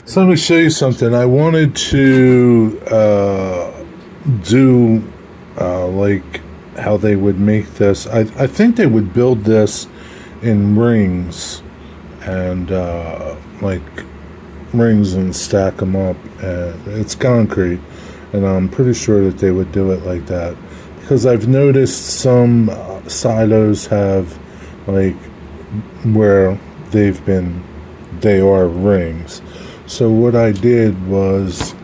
So let me show you something. I wanted to do like how they would make this. I think they would build this in rings and like rings and stack them up. It's concrete, and I'm pretty sure that they would do it like that, because I've noticed some silos have like where they are rings. So what I did was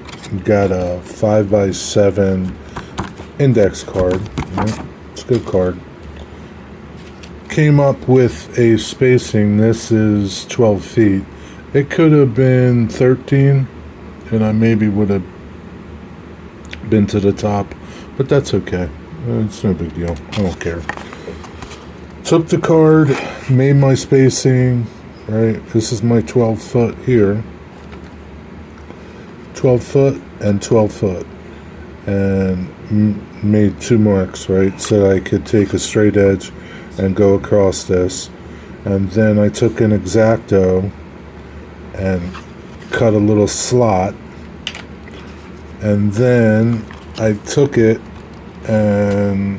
got a 5x7 index card. It's a good card. Came up with a spacing. This is 12 feet. It could have been 13, and I maybe would have been to the top, but that's okay. It's no big deal. I don't care. Took the card, made my spacing. Right, this is my 12 foot here. 12 foot and 12 foot, and made two marks, right, so I could take a straight edge and go across this. And then I took an X-Acto and cut a little slot, and then I took it and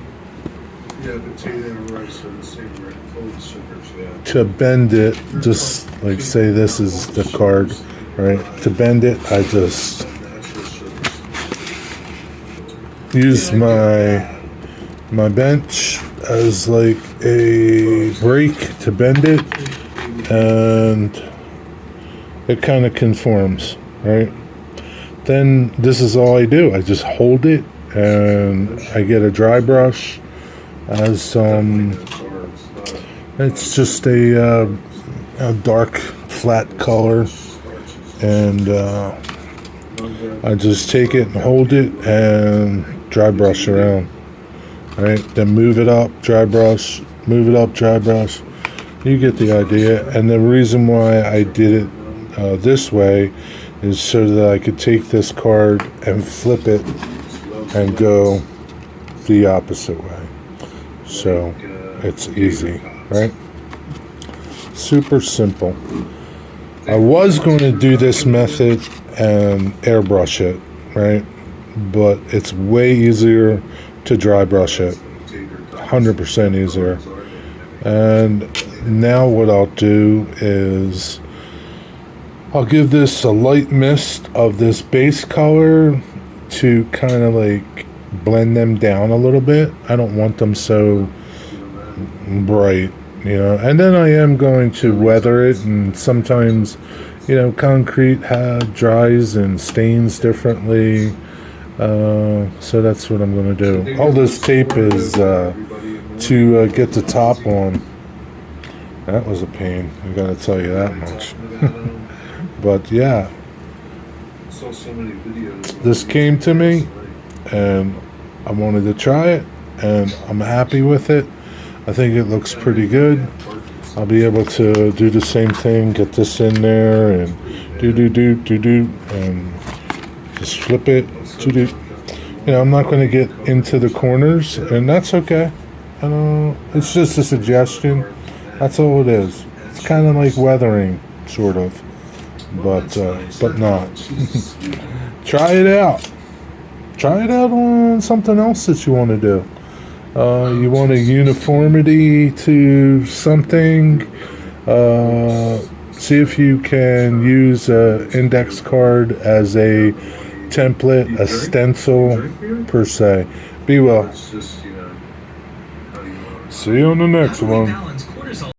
to bend it, just like say this is the card, right? To bend it, I just use my bench as like a brake to bend it, and it kind of conforms, right? Then this is all I do. I just hold it, and I get a dry brush as it's just a dark flat color, and I just take it and hold it and dry brush around. Right, then move it up, dry brush, move it up, dry brush. You get the idea. And the reason why I did it this way is so that I could take this card and flip it and go the opposite way. So it's easy, right? Super simple. I was going to do this method and airbrush it, right? But it's way easier to dry brush it. 100% easier. And now what I'll do is I'll give this a light mist of this base color to kind of like blend them down a little bit. I don't want them so bright, you know. And then I am going to weather it, and sometimes, you know, concrete dries and stains differently. So that's what I'm going to do. All this tape is to get the top on. That was a pain, I gotta tell you that much. But yeah, this came to me and I wanted to try it, and I'm happy with it. I think it looks pretty good. I'll be able to do the same thing, get this in there and do, and just flip it, do. You know, I'm not going to get into the corners, and that's okay. It's just a suggestion. That's all it is. It's kind of like weathering, sort of, but not. Try it out. Try it out on something else that you want to do. You want a uniformity to something. See if you can use an index card as a template, a stencil per se. Be well. See you on the next one.